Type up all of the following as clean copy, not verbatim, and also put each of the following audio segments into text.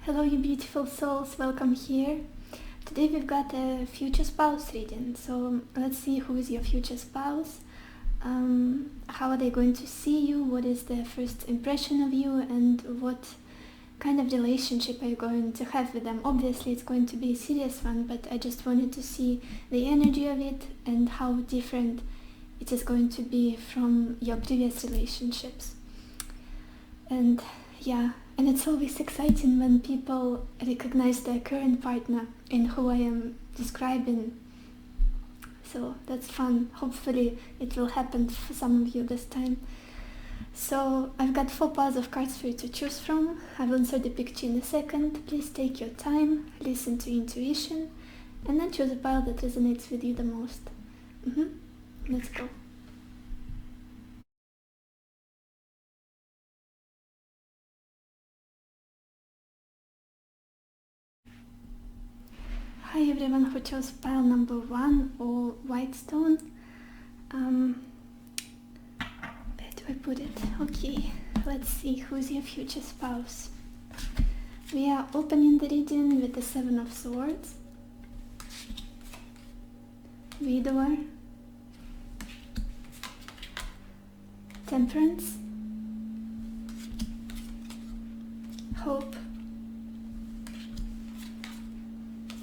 Hello you beautiful souls, welcome here. Today we've got a future spouse reading, so let's see who is your future spouse, how are they going to see you, what is their first impression of you, and what kind of relationship are you going to have with them. Obviously it's going to be a serious one, but I just wanted to see the energy of it and how different it is going to be from your previous relationships. And yeah, and it's always exciting when people recognize their current partner in who I am describing. So that's fun. Hopefully it will happen for some of you this time. So I've got 4 piles of cards for you to choose from. I will insert the picture in a second. Please take your time, listen to intuition, and then choose a pile that resonates with you the most. Let's go. Hi everyone who chose pile number 1 or white stone. Where do I put it? Okay, let's see who's your future spouse. We are opening the reading with the 7 of Swords, Widower, Temperance, Hope,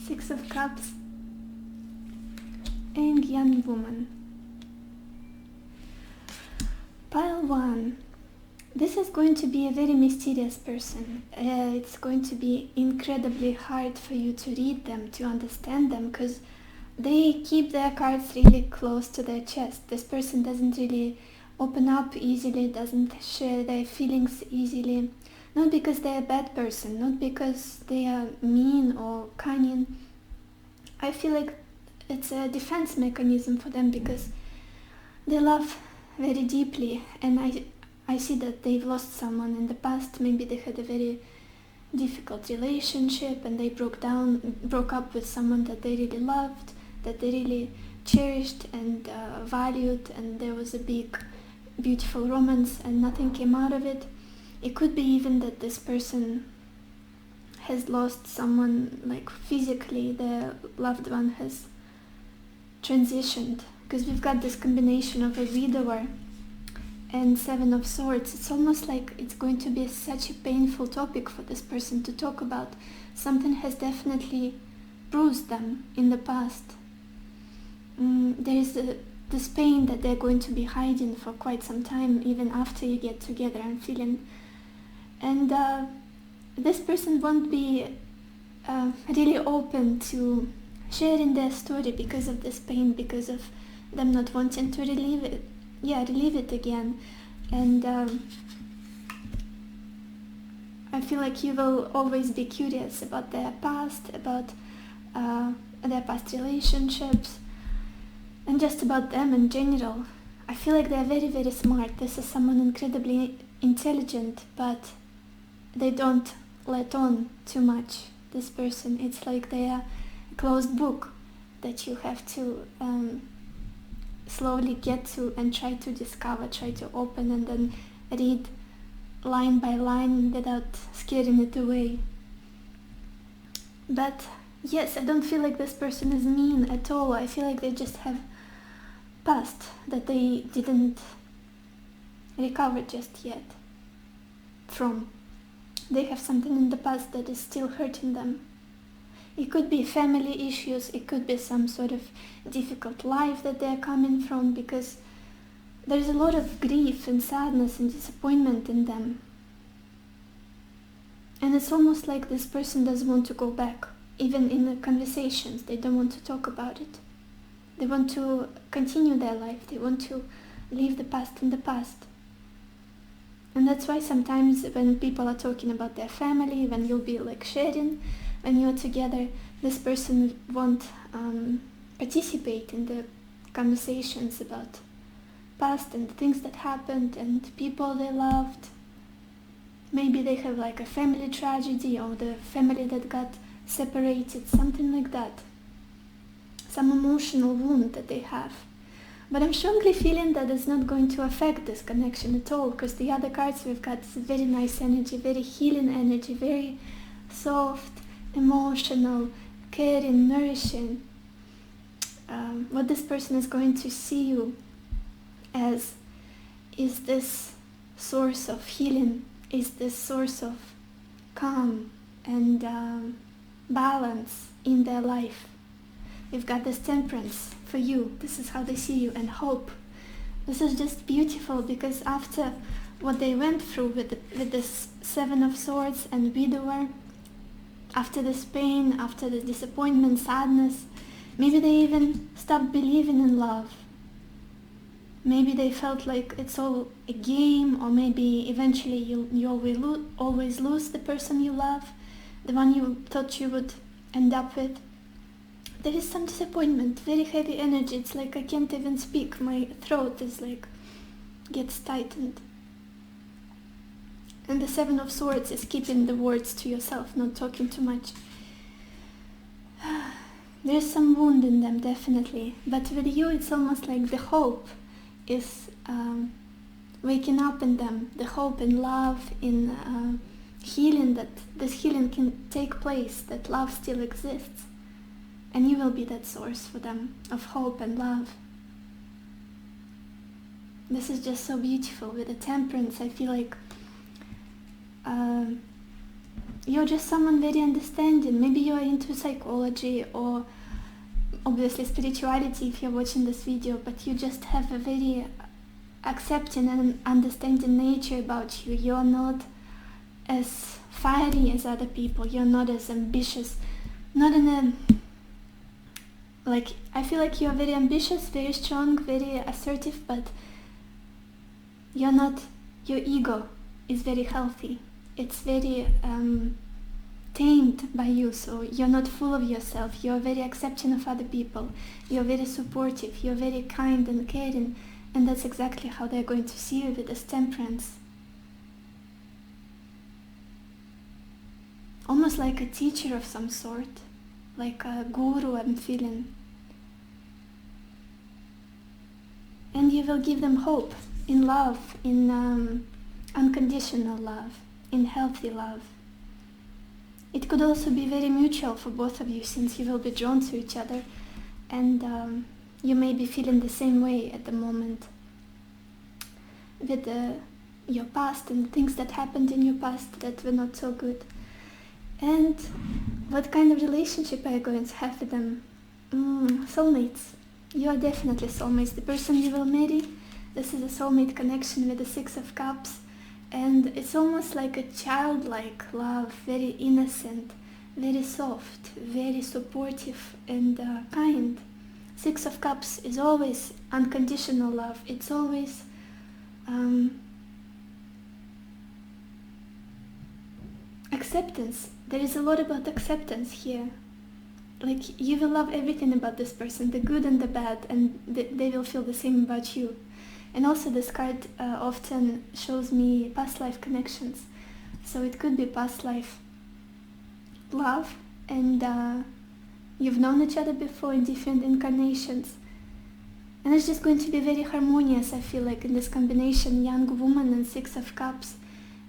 6 of Cups, and Young Woman. Pile 1. This is going to be a very mysterious person. It's going to be incredibly hard for you to read them, to understand them, because they keep their cards really close to their chest. This person doesn't really open up easily, doesn't share their feelings easily. Not because they're a bad person, not because they are mean or cunning. I feel like it's a defense mechanism for them because they love very deeply, and I see that they've lost someone in the past. Maybe they had a very difficult relationship and they broke up with someone that they really loved, that they really cherished and valued, and there was a big beautiful romance and nothing came out of it. It could be even that this person has lost someone, like physically their loved one has transitioned, because we've got this combination of a widower and 7 of Swords. It's almost like it's going to be such a painful topic for this person to talk about. Something has definitely bruised them in the past. There is this pain that they're going to be hiding for quite some time, even after you get together, I'm feeling. And this person won't be really open to sharing their story because of this pain, because of them not wanting to relive it again. And I feel like you will always be curious about their past, about their past relationships, and just about them in general. I feel like they're very, very smart. This is someone incredibly intelligent, but they don't let on too much. This person, it's like they are a closed book that you have to slowly get to and try to discover, try to open, and then read line by line without scaring it away. But yes, I don't feel like this person is mean at all. I feel like they just have past that they didn't recover just yet from. They have something in the past that is still hurting them. It could be family issues, it could be some sort of difficult life that they're coming from, because there's a lot of grief and sadness and disappointment in them. And it's almost like this person doesn't want to go back, even in the conversations. They don't want to talk about it. They want to continue their life. They want to leave the past in the past. And that's why sometimes when people are talking about their family, when you'll be like sharing, when you're together, this person won't participate in the conversations about past and things that happened and people they loved. Maybe they have like a family tragedy, or the family that got separated, something like that. Some emotional wound that they have. But I'm strongly feeling that it's not going to affect this connection at all, because the other cards we've got is very nice energy, very healing energy, very soft, emotional, caring, nourishing. What this person is going to see you as is this source of healing, is this source of calm and balance in their life. You've got this temperance for you. This is how they see you, and hope. This is just beautiful, because after what they went through with this Seven of Swords and widower, after this pain, after the disappointment, sadness, maybe they even stopped believing in love. Maybe they felt like it's all a game, or maybe eventually you always lose the person you love, the one you thought you would end up with. There is some disappointment, very heavy energy. It's like I can't even speak. My throat is like, gets tightened. And the Seven of Swords is keeping the words to yourself, not talking too much. There's some wound in them, definitely. But with you, it's almost like the hope is waking up in them. The hope in love, in healing, that this healing can take place, that love still exists. And you will be that source for them of hope and love. This is just so beautiful. With the temperance, I feel like you're just someone very understanding. Maybe you're into psychology or obviously spirituality if you're watching this video, but you just have a very accepting and understanding nature about you. You're not as fiery as other people. You're not as ambitious. Not in a... Like, I feel like you're very ambitious, very strong, very assertive, but you're not... Your ego is very healthy. It's very tamed by you, so you're not full of yourself. You're very accepting of other people. You're very supportive. You're very kind and caring, and that's exactly how they're going to see you with this temperance. Almost like a teacher of some sort, like a guru, I'm feeling. And you will give them hope in love, in unconditional love, in healthy love. It could also be very mutual for both of you, since you will be drawn to each other, and you may be feeling the same way at the moment with your past and things that happened in your past that were not so good. And what kind of relationship are you going to have with them? Soulmates. You are definitely soulmates. The person you will marry, this is a soulmate connection with the Six of Cups. And it's almost like a childlike love, very innocent, very soft, very supportive and kind. Six of Cups is always unconditional love. It's always acceptance. There is a lot about acceptance here. Like, you will love everything about this person, the good and the bad, and they will feel the same about you. And also this card often shows me past life connections. So it could be past life love, and you've known each other before in different incarnations. And it's just going to be very harmonious, I feel like, in this combination, young woman and Six of Cups.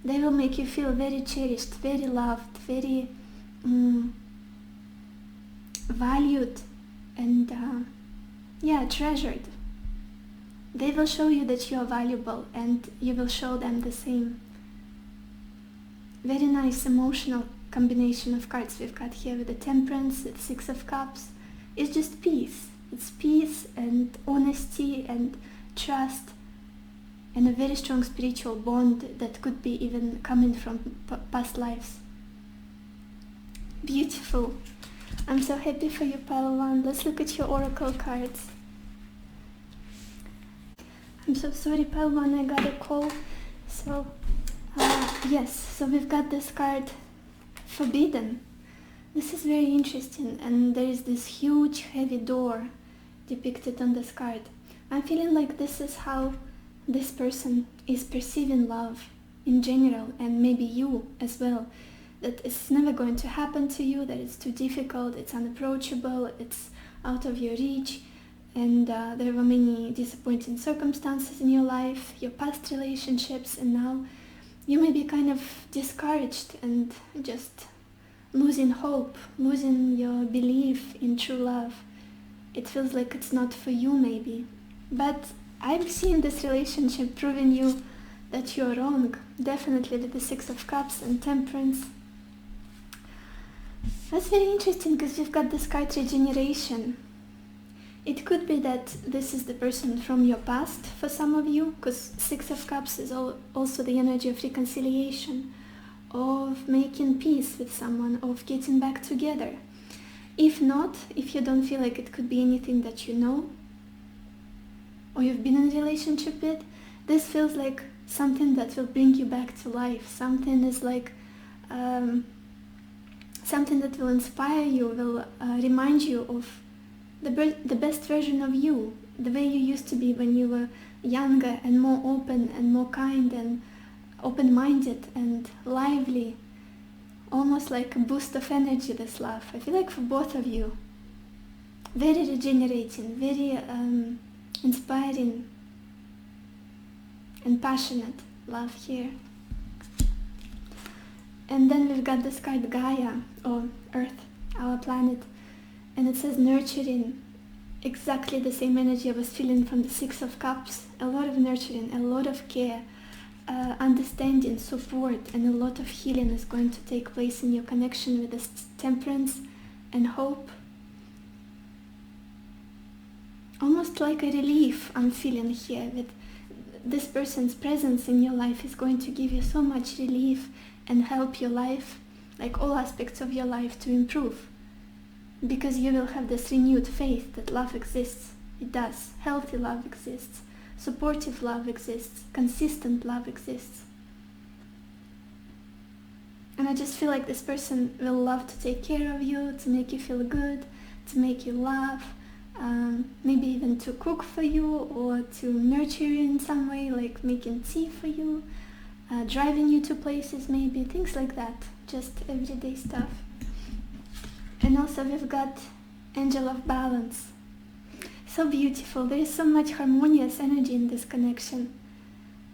They will make you feel very cherished, very loved, very valued, and treasured. They will show you that you are valuable, and you will show them the same. Very nice emotional combination of cards we've got here with the Temperance, the Six of Cups. It's just peace. It's peace and honesty and trust, and a very strong spiritual bond that could be even coming from past lives. Beautiful. I'm so happy for you, Pile 1. Let's look at your oracle cards. I'm so sorry, Pile 1, I got a call. So, yes, so we've got this card, Forbidden. This is very interesting, and there is this huge, heavy door depicted on this card. I'm feeling like this is how this person is perceiving love in general, and maybe you as well. That it's never going to happen to you, that it's too difficult, it's unapproachable, it's out of your reach, and there were many disappointing circumstances in your life, your past relationships, and now you may be kind of discouraged and just losing hope, losing your belief in true love. It feels like it's not for you maybe. But I'm seeing this relationship proving you that you're wrong. Definitely with the Six of Cups and Temperance. That's very interesting because you've got this card regeneration. It could be that this is the person from your past for some of you, because Six of Cups is also the energy of reconciliation, of making peace with someone, of getting back together. If not, if you don't feel like it could be anything that you know or you've been in a relationship with, this feels like something that will bring you back to life. Something is like something that will inspire you, will remind you of the best version of you, the way you used to be when you were younger and more open and more kind and open-minded and lively. Almost like a boost of energy, this love. I feel like for both of you, very regenerating, very inspiring and passionate love here. And then we've got this card Gaia, or Earth, our planet, and it says nurturing. Exactly the same energy I was feeling from the Six of Cups. A lot of nurturing, a lot of care, understanding, support, and a lot of healing is going to take place in your connection with this Temperance and hope. Almost like a relief I'm feeling here. With this person's presence in your life is going to give you so much relief and help your life, like all aspects of your life, to improve. Because you will have this renewed faith that love exists. It does. Healthy love exists. Supportive love exists. Consistent love exists. And I just feel like this person will love to take care of you, to make you feel good, to make you laugh, maybe even to cook for you or to nurture you in some way, like making tea for you, driving you to places maybe, things like that, just everyday stuff. And also we've got Angel of Balance. So beautiful. There is so much harmonious energy in this connection.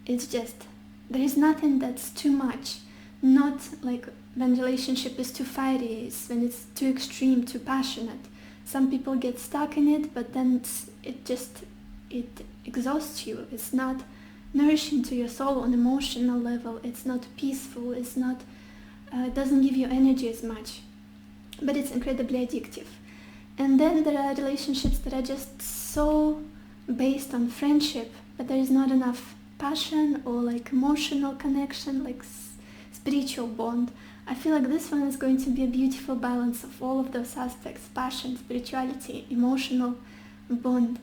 It's just, there is nothing that's too much. Not like when relationship is too fiery, it's when it's too extreme, too passionate. Some people get stuck in it, but then it exhausts you. It's not nourishing to your soul on emotional level. It's not peaceful. It's not, it doesn't give you energy as much. But it's incredibly addictive. And then there are relationships that are just so based on friendship, but there is not enough passion or like emotional connection, like spiritual bond. I feel like this one is going to be a beautiful balance of all of those aspects: passion, spirituality, emotional bond.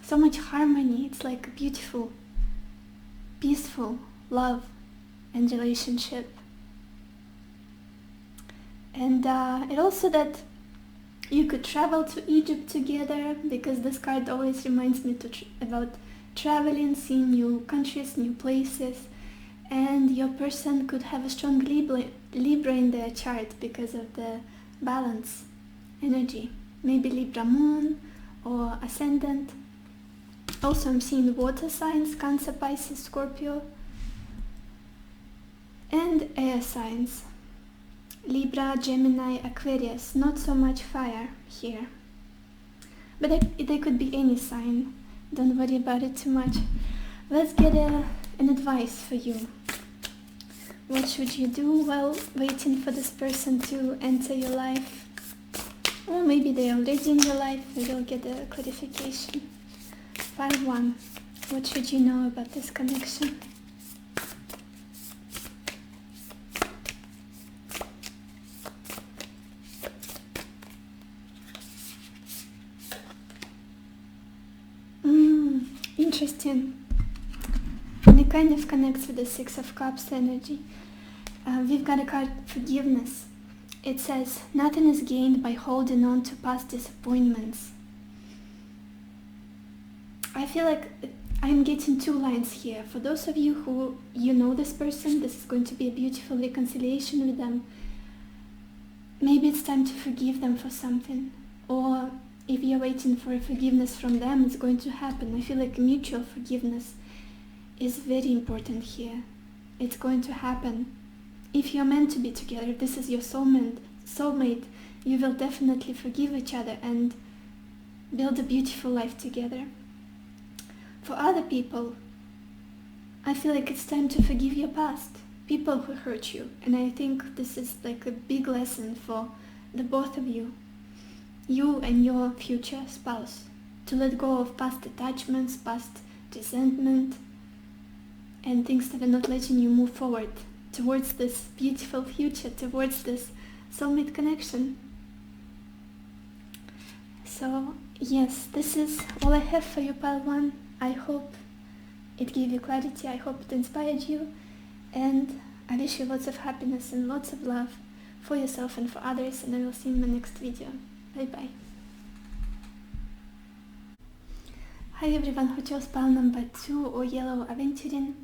So much harmony. It's like a beautiful, peaceful love and relationship. And it also that you could travel to Egypt together, because this card always reminds me about traveling, seeing new countries, new places. And your person could have a strong Libra in their chart because of the balance energy. Maybe Libra moon or ascendant. Also I'm seeing water signs, Cancer, Pisces, Scorpio. And air signs. Libra, Gemini, Aquarius. Not so much fire here. But they could be any sign. Don't worry about it too much. Let's get an advice for you. What should you do while waiting for this person to enter your life? Or maybe they're already in your life, and you'll get a clarification. 5-1. What should you know about this connection? Interesting. And it kind of connects with the Six of Cups energy. We've got a card, forgiveness. It says, nothing is gained by holding on to past disappointments. I feel like I'm getting two lines here. For those of you who you know this person, this is going to be a beautiful reconciliation with them. Maybe it's time to forgive them for something. Or if you're waiting for a forgiveness from them, it's going to happen. I feel like mutual forgiveness is very important here. It's going to happen. if you're meant to be together, if this is your soulmate, you will definitely forgive each other and build a beautiful life together. For other people, I feel like it's time to forgive your past, people who hurt you. And I think this is like a big lesson for the both of you and your future spouse, to let go of past attachments, past resentment, and things that are not letting you move forward towards this beautiful future, towards this soulmate connection. So yes, this is all I have for you, pile 1. I hope it gave you clarity, I hope it inspired you, and I wish you lots of happiness and lots of love for yourself and for others, and I will see you in my next video. Bye bye. Hi everyone who chose pile number 2 or yellow aventuring.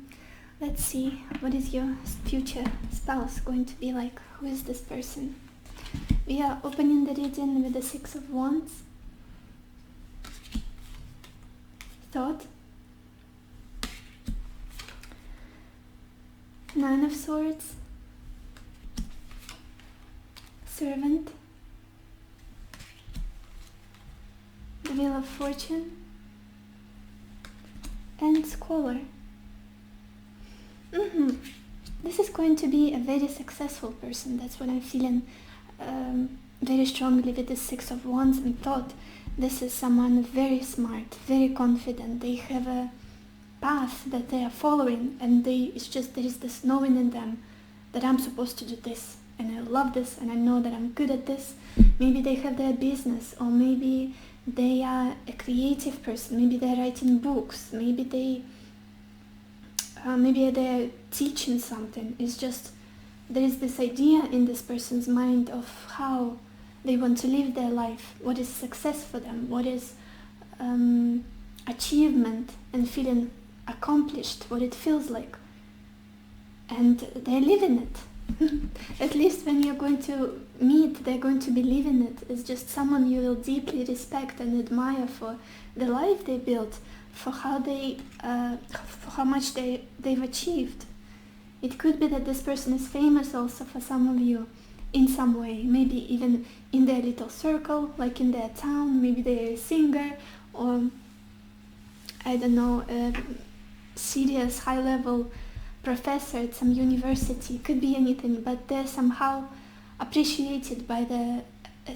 Let's see, what is your future spouse going to be like? Who is this person? We are opening the reading with the 6 of Wands. Thought. 9 of Swords. Servant. The Wheel of Fortune. And Scholar. This is going to be a very successful person. That's what I'm feeling very strongly with the 6 of Wands and Thought. This is someone very smart, very confident. They have a path that they are following, and it's just there is this knowing in them that I'm supposed to do this, and I love this, and I know that I'm good at this. Maybe they have their business, or maybe they are a creative person. Maybe they're writing books. Maybe they're teaching something. It's just there is this idea in this person's mind of how they want to live their life, what is success for them, what is achievement and feeling accomplished, what it feels like. And they're living it. At least when you're going to meet, they're going to be living it. It's just someone you will deeply respect and admire for the life they built, for how for how much they've achieved. It could be that this person is famous also for some of you in some way, maybe even in their little circle, like in their town. Maybe they're a singer, or I don't know, a serious high-level professor at some university. Could be anything, but they're somehow appreciated by the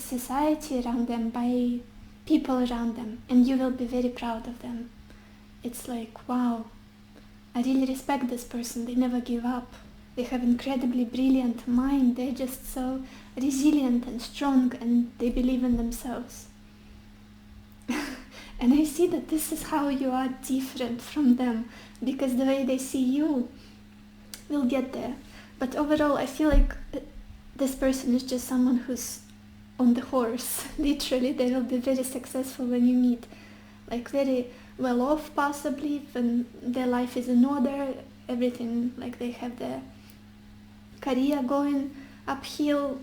society around them, by people around them, and you will be very proud of them. It's like, wow, I really respect this person. They never give up. They have incredibly brilliant mind. They're just so resilient and strong, and they believe in themselves. And I see that this is how you are different from them, because the way they see you will get there. But overall, I feel like this person is just someone who's on the horse. Literally, they will be very successful when you meet. Like very well off, possibly, when their life is in order, everything, like they have their career going uphill.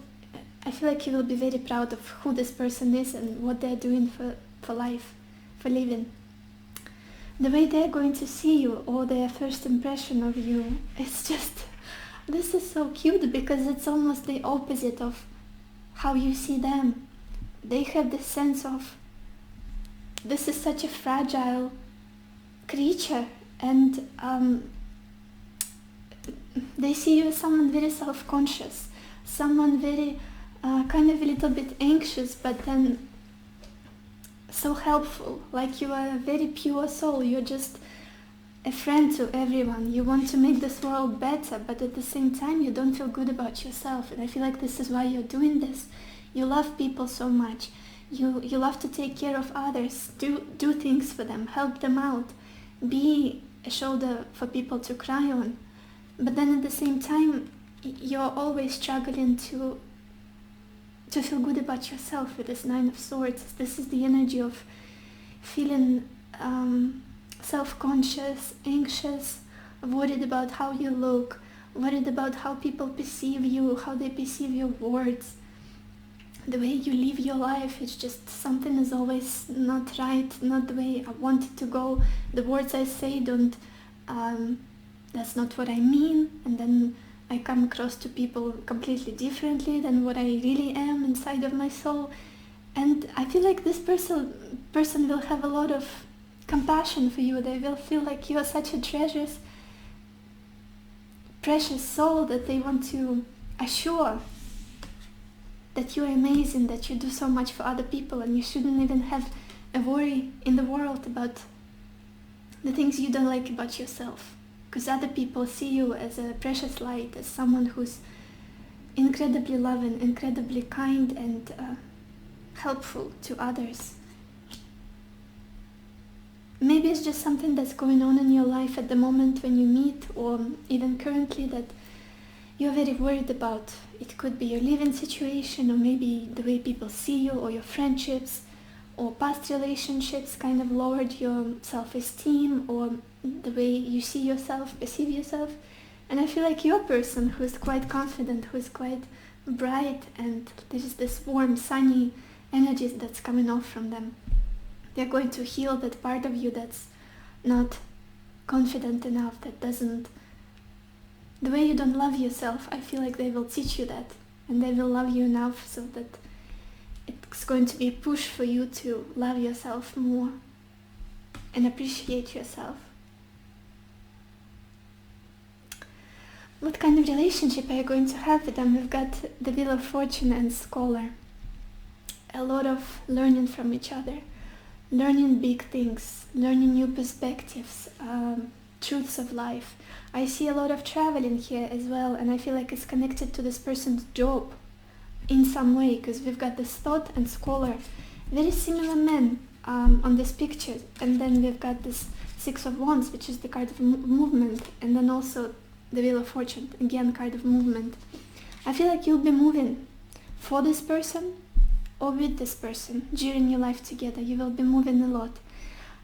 I feel like you will be very proud of who this person is and what they're doing for life, for living. The way they're going to see you, or their first impression of you, it's just, this is so cute, because it's almost the opposite of how you see them. They have this sense of, this is such a fragile creature, and they see you as someone very self-conscious, someone very kind of a little bit anxious, but then so helpful. Like you are a very pure soul. You're just a friend to everyone. You want to make this world better, but at the same time you don't feel good about yourself. And I feel like this is why you're doing this. You love people so much. You love to take care of others, do things for them, help them out, be a shoulder for people to cry on. But then at the same time, you're always struggling to feel good about yourself with this 9 of Swords. This is the energy of feeling self-conscious, anxious, worried about how you look, worried about how people perceive you, how they perceive your words, the way you live your life. It's just something is always not right, not the way I want it to go. The words I say don't, that's not what I mean. And then I come across to people completely differently than what I really am inside of my soul. And I feel like this person will have a lot of compassion for you. They will feel like you are such a precious soul that they want to assure that you are amazing, that you do so much for other people, and you shouldn't even have a worry in the world about the things you don't like about yourself. Because other people see you as a precious light, as someone who's incredibly loving, incredibly kind, and helpful to others. Maybe it's just something that's going on in your life at the moment when you meet, or even currently, that you're very worried about. It could be your living situation, or maybe the way people see you, or your friendships, or past relationships kind of lowered your self-esteem, or the way you see yourself, perceive yourself. And I feel like you're a person who's quite confident, who's quite bright, and there's this warm, sunny energy that's coming off from them. They're going to heal that part of you that's not confident enough, that doesn't... The way you don't love yourself, I feel like they will teach you that, and they will love you enough so that it's going to be a push for you to love yourself more and appreciate yourself. What kind of relationship are you going to have with them? We've got the Wheel of Fortune and Scholar. A lot of learning from each other, learning big things, learning new perspectives, truths of life. I see a lot of traveling here as well, and I feel like it's connected to this person's job in some way, because we've got this Thought and Scholar, very similar men on this picture, and then we've got this Six of Wands, which is the card of movement, and then also the Wheel of Fortune, again card of movement. I feel like you'll be moving for this person or with this person during your life together. You will be moving a lot.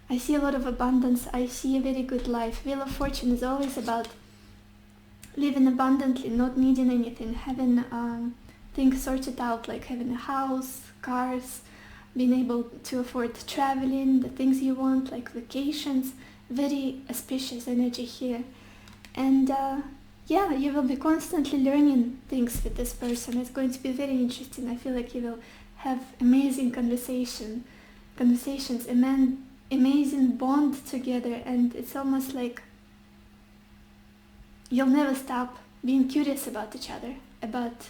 I see a lot of abundance. I see a very good life. Wheel of Fortune is always about living abundantly, not needing anything, having things sorted out, like having a house, cars, being able to afford traveling, the things you want, like vacations. Very auspicious energy here. And yeah, you will be constantly learning things with this person. It's going to be very interesting. I feel like you will have amazing conversations, amazing bond together, and it's almost like you'll never stop being curious about each other, about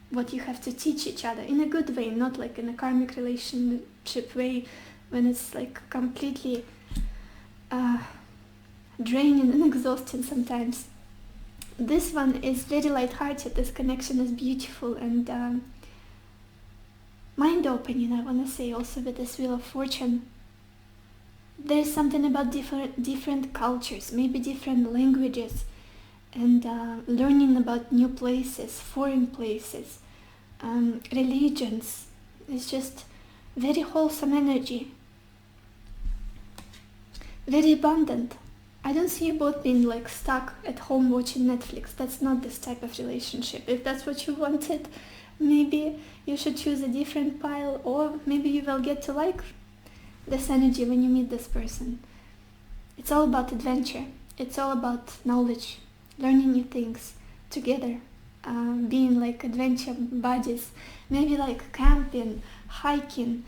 what you have to teach each other in a good way, not like in a karmic relationship way when it's like completely draining and exhausting sometimes. This one is very light-hearted. This connection is beautiful and mind-opening, I want to say, also with this Wheel of Fortune. There's something about different cultures, maybe different languages, and learning about new places, foreign places, religions. It's just very wholesome energy, very abundant. I don't see you both being like stuck at home watching Netflix. That's not this type of relationship. If that's what you wanted, maybe you should choose a different pile, or maybe you will get to like this energy when you meet this person. It's all about adventure. It's all about knowledge, learning new things together, being like adventure buddies, maybe like camping, hiking,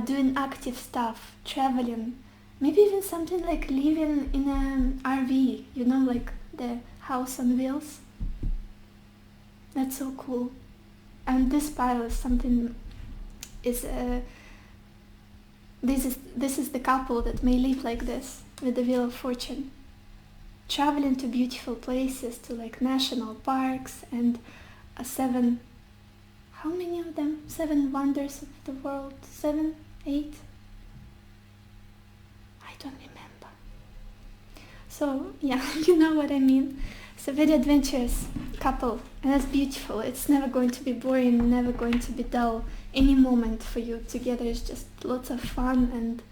doing active stuff, traveling, maybe even something like living in an RV, you know, like the house on wheels. That's so cool. And this pile is something, this is the couple that may live like this with the Wheel of Fortune, traveling to beautiful places, to like national parks and 7, how many of them? 7 wonders of the world, 7, 8? I don't remember. So yeah, you know what I mean. It's a very adventurous couple, and it's beautiful. It's never going to be boring, never going to be dull. Any moment for you together is just lots of fun and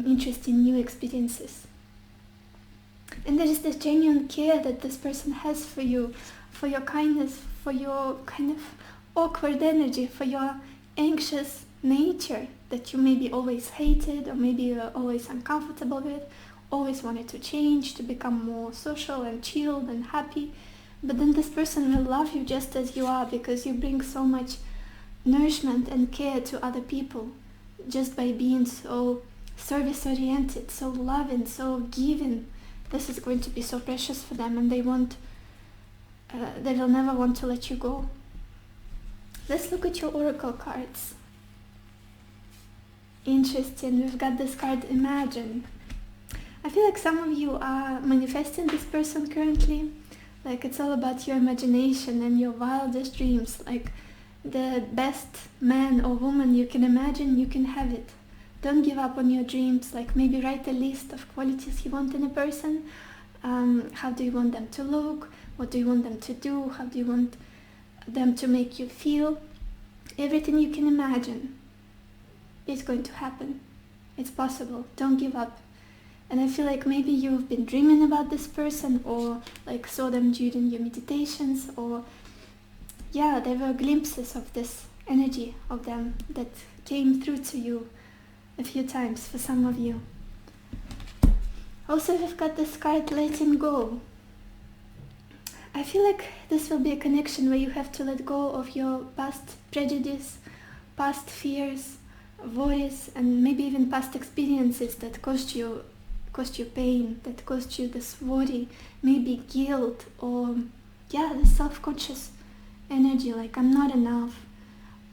interesting new experiences. And there is this genuine care that this person has for you, for your kindness, for your kind of awkward energy, for your anxious nature that you maybe always hated, or maybe you're always uncomfortable with, always wanted to change, to become more social and chilled and happy. But then this person will love you just as you are, because you bring so much nourishment and care to other people just by being so service oriented, so loving, so giving. This is going to be so precious for them, and they will never want to let you go. Let's look at your oracle cards. Interesting, we've got this card, Imagine. I feel like some of you are manifesting this person currently. Like it's all about your imagination and your wildest dreams. Like the best man or woman you can imagine, you can have it. Don't give up on your dreams. Like maybe write a list of qualities you want in a person. How do you want them to look? What do you want them to do? How do you want them to make you feel? Everything you can imagine is going to happen. It's possible. Don't give up. And I feel like maybe you've been dreaming about this person, or like saw them during your meditations, or yeah, there were glimpses of this energy of them that came through to you a few times for some of you. Also, we've got this card, Letting Go. I feel like this will be a connection where you have to let go of your past prejudice, past fears, worries, and maybe even past experiences that caused you pain, that caused you this worry, maybe guilt, or yeah, the self-conscious energy, like I'm not enough,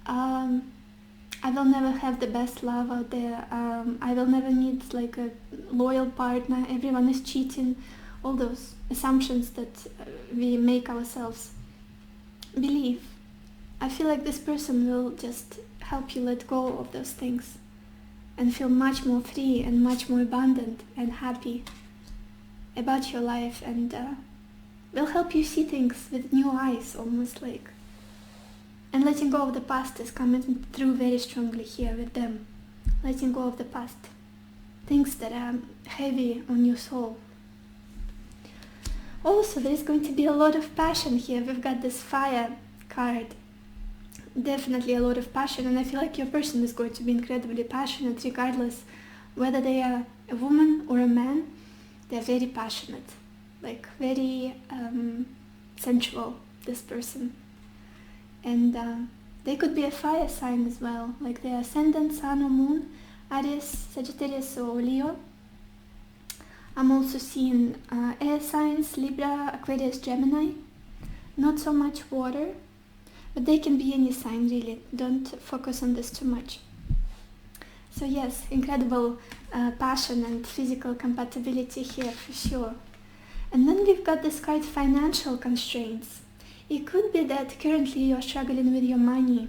I will never have the best love out there, I will never need like a loyal partner, everyone is cheating, all those assumptions that we make ourselves believe. I feel like this person will just help you let go of those things and feel much more free and much more abundant and happy about your life, and will help you see things with new eyes, almost like. And letting go of the past is coming through very strongly here with them. Letting go of the past. Things that are heavy on your soul. Also, there is going to be a lot of passion here. We've got this Fire card. Definitely a lot of passion, and I feel like your person is going to be incredibly passionate regardless whether they are a woman or a man. They're very passionate, like very sensual, this person. And they could be a fire sign as well, like their ascendant, sun or moon, Aries, Sagittarius or Leo. I'm also seeing air signs, Libra, Aquarius, Gemini. Not so much water, but they can be any sign really. Don't focus on this too much. So yes, incredible passion and physical compatibility here for sure. And then we've got this card, Financial Constraints. It could be that currently you're struggling with your money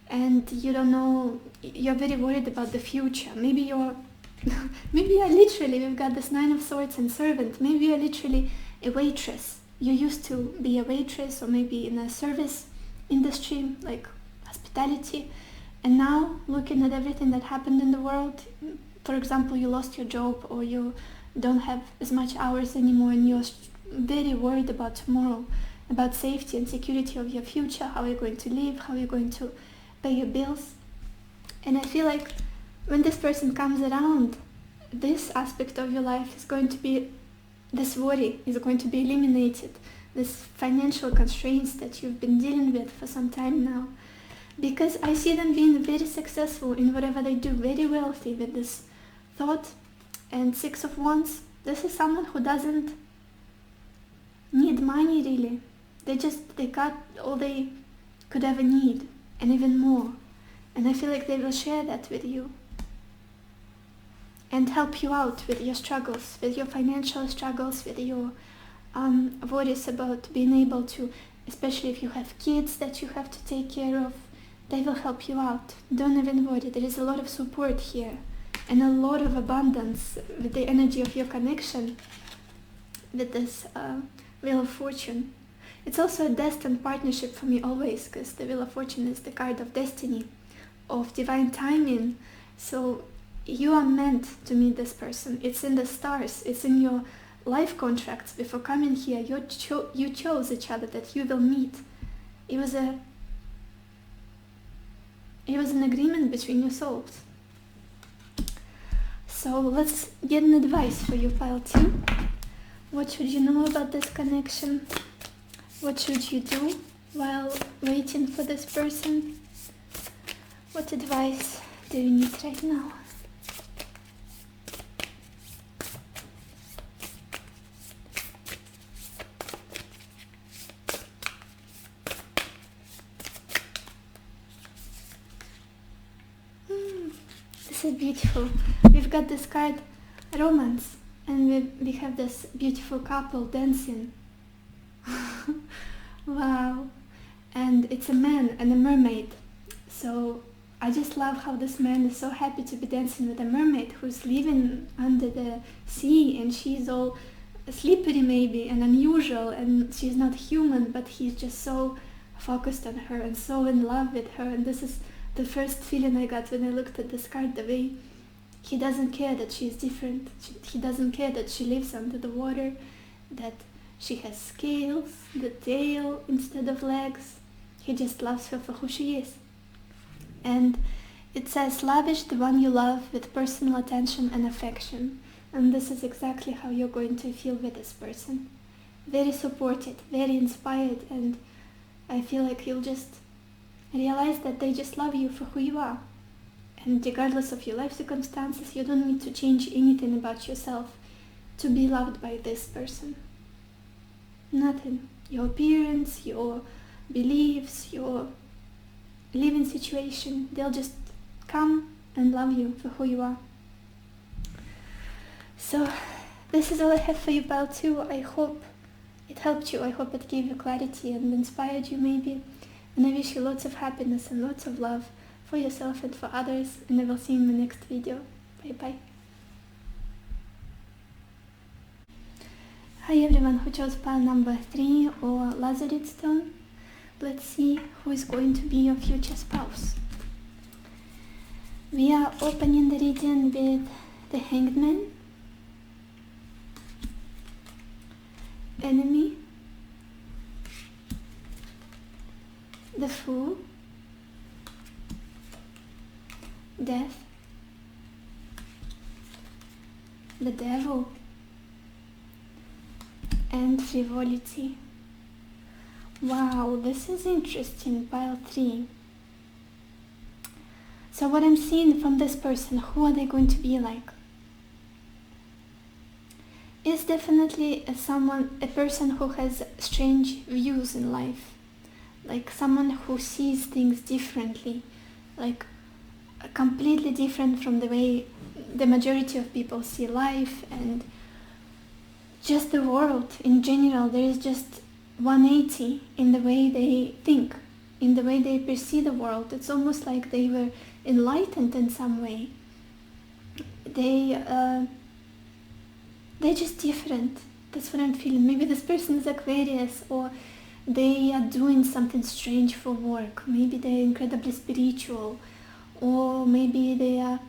and you don't know, you're very worried about the future. Maybe you're literally, we've got this Nine of Swords and Servant. Maybe you're literally a waitress. You used to be a waitress, or maybe in a service industry like hospitality, and now looking at everything that happened in the world, for example, you lost your job, or you don't have as much hours anymore, and you're very worried about tomorrow, about safety and security of your future, how you're going to live, how you're going to pay your bills. And I feel like when this person comes around, this aspect of your life is going to be, this worry is going to be eliminated, this financial constraints that you've been dealing with for some time now. Because I see them being very successful in whatever they do, very wealthy with this thought. And Six of Wands, this is someone who doesn't need money really. They got all they could ever need, and even more. And I feel like they will share that with you and help you out with your struggles, with your financial struggles, with your worries about being able to, especially if you have kids that you have to take care of. They will help you out. Don't even worry. There is a lot of support here and a lot of abundance with the energy of your connection with this Wheel of Fortune. It's also a destined partnership for me always, because the Wheel of Fortune is the card of destiny, of divine timing. So you are meant to meet this person. It's in the stars. It's in your life contracts. Before coming here, you chose each other, that you will meet. It was an agreement between your souls. So let's get an advice for you, pile 2. What should you know about this connection? What should you do while waiting for this person? What advice do you need right now? This is beautiful. We've got this card, romance, and we have this beautiful couple dancing. Wow. And it's a man and a mermaid. So I just love how this man is so happy to be dancing with a mermaid who's living under the sea, and she's all slippery maybe and unusual, and she's not human, but he's just so focused on her and so in love with her. And this is the first feeling I got when I looked at this card, the way he doesn't care that she's different. He doesn't care that she lives under the water, that she has scales, the tail instead of legs. He just loves her for who she is. And it says, lavish the one you love with personal attention and affection. And this is exactly how you're going to feel with this person. Very supported, very inspired, and I feel like you'll just realize that they just love you for who you are. And regardless of your life circumstances, you don't need to change anything about yourself to be loved by this person. Nothing. Your appearance, your beliefs, your living situation, they'll just come and love you for who you are. So this is all I have for you, pile 2. I hope it helped you. I hope it gave you clarity and inspired you maybe. And I wish you lots of happiness and lots of love for yourself and for others. And I will see you in my next video. Bye bye. Hi everyone who chose pile number 3 or Lazarite stone. Let's see who is going to be your future spouse. We are opening the reading with the Hanged Man, Enemy, the Fool, Death, the Devil, and Frivolity. Wow, this is interesting, pile 3. So what I'm seeing from this person, who are they going to be like? Is definitely a person who has strange views in life. Like someone who sees things differently, like completely different from the way the majority of people see life and just the world in general. There is just 180 in the way they think, in the way they perceive the world. It's almost like they were enlightened in some way. They're just different. That's what I'm feeling. Maybe this person is Aquarius, or they are doing something strange for work. Maybe they're incredibly spiritual, or maybe they are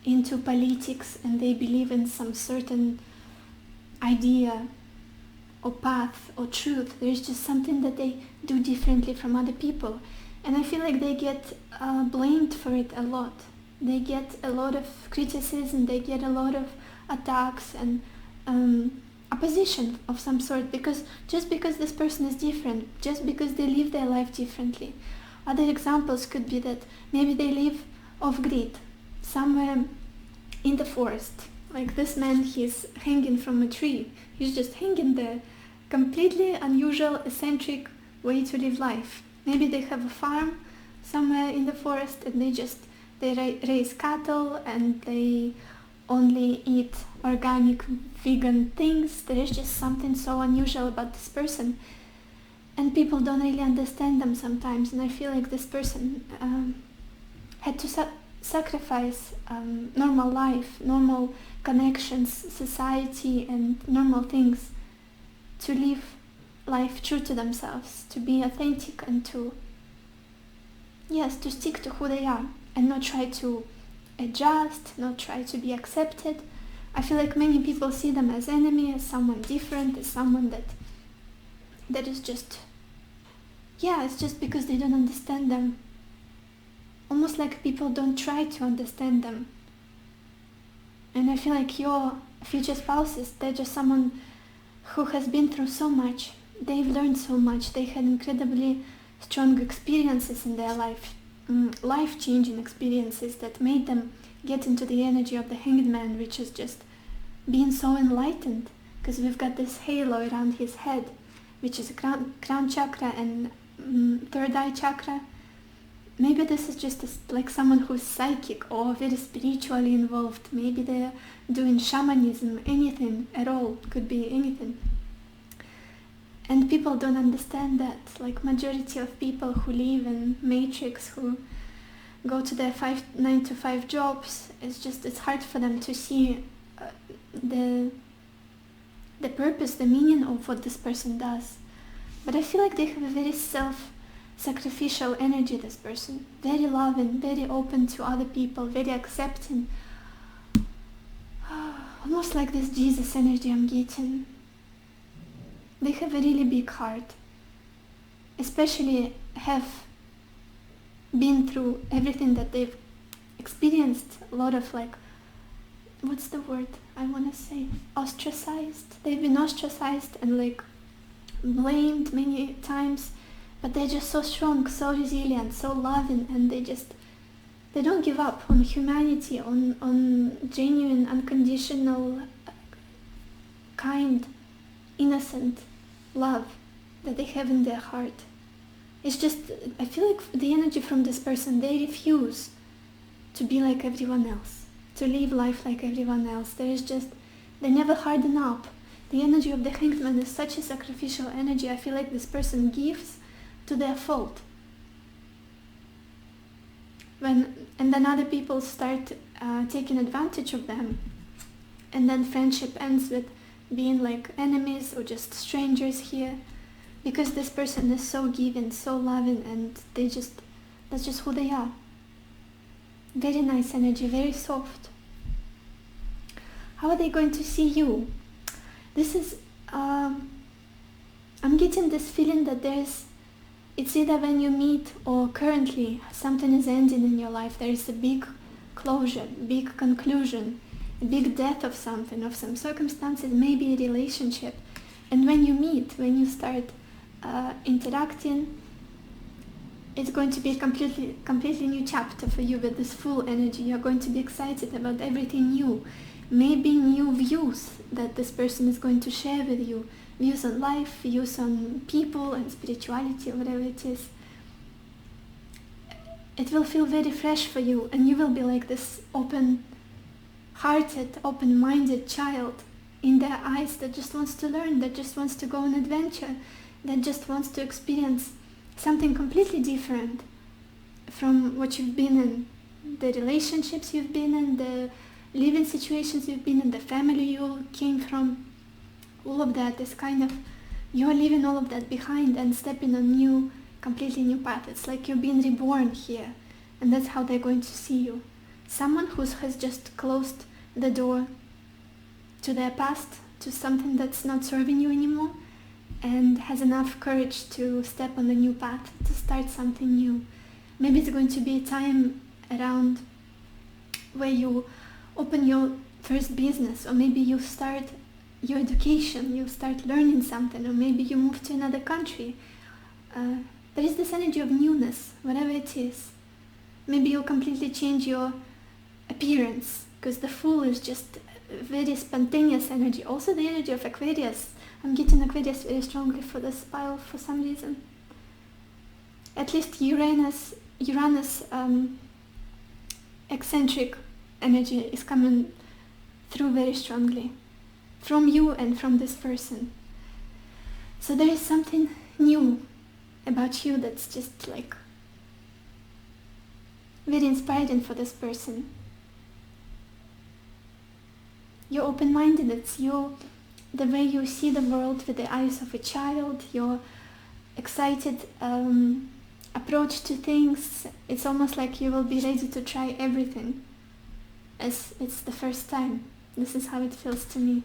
into politics and they believe in some certain idea or path or truth. There's just something that they do differently from other people, and I feel like they get blamed for it a lot. They get a lot of criticism, they get a lot of attacks and opposition of some sort, because this person is different, just because they live their life differently. Other examples could be that maybe they live off grid somewhere in the forest. Like this man, he's hanging from a tree. He's just hanging there. Completely unusual, eccentric way to live life. Maybe they have a farm somewhere in the forest and they raise cattle and they only eat organic vegan things. There is just something so unusual about this person, and people don't really understand them sometimes. And I feel like this person had to sacrifice normal life, normal connections, society, and normal things to live life true to themselves, to be authentic, and to stick to who they are and not try to adjust, not try to be accepted. I feel like many people see them as enemy, as someone different, as someone that is just, it's just because they don't understand them. Almost like people don't try to understand them. And I feel like your future spouses, they're just someone who has been through so much. They've learned so much. They had incredibly strong experiences in their life, life-changing experiences that made them get into the energy of the Hanged Man, which is just being so enlightened, because we've got this halo around his head, which is a crown chakra and third eye chakra. Maybe this is just like someone who's psychic or very spiritually involved. Maybe they're doing shamanism, anything at all, could be anything. And people don't understand that. Like majority of people who live in matrix, who go to their 9 to 5 jobs, it's hard for them to see the purpose, the meaning of what this person does. But I feel like they have a very self-sacrificial energy, this person. Very loving, very open to other people, very accepting. Almost like this Jesus energy I'm getting. They have a really big heart. Especially have been through everything that they've experienced. A lot of like, what's the word I want to say? Ostracized. They've been ostracized and like blamed many times, but they're just so strong, so resilient, so loving, and they don't give up on humanity, on genuine, unconditional, kind, innocent love that they have in their heart. It's just, I feel like the energy from this person, they refuse to be like everyone else, to live life like everyone else. They never harden up. The energy of the Hanged Man is such a sacrificial energy. I feel like this person gives to their fault. And then other people start taking advantage of them. And then friendship ends with being like enemies or just strangers here. Because this person is so giving, so loving, and that's just who they are. Very nice energy, very soft. How are they going to see you? This is, I'm getting this feeling that it's either when you meet or currently something is ending in your life. There is a big closure, big conclusion, a big death of something, of some circumstances, maybe a relationship. And when you meet, when you start interacting, it's going to be a completely new chapter for you with this full energy. You're going to be excited about everything new. Maybe new views that this person is going to share with you. Views on life, views on people and spirituality, whatever it is. It will feel very fresh for you, and you will be like this open-hearted, open-minded child in their eyes that just wants to learn, that just wants to go on adventure, that just wants to experience something completely different from what you've been in, the relationships you've been in, the living situations you've been in, the family you came from. All of that is kind of, you're leaving all of that behind and stepping on completely new path. It's like you're being reborn here, and that's how they're going to see you. Someone who has just closed the door to their past, to something that's not serving you anymore, and has enough courage to step on the new path, to start something new. Maybe it's going to be a time around where you open your first business, or maybe you start your education, you start learning something, or maybe you move to another country. There is this energy of newness, whatever it is. Maybe you'll completely change your appearance, because the Fool is just very spontaneous energy. Also the energy of Aquarius. I'm getting Aquarius very strongly for this pile for some reason. At least Uranus eccentric energy is coming through very strongly from you and from this person. So there is something new about you that's just like very inspiring for this person. You're open-minded. It's the way you see the world with the eyes of a child, your excited approach to things. It's almost like you will be ready to try everything as it's the first time. This is how it feels to me.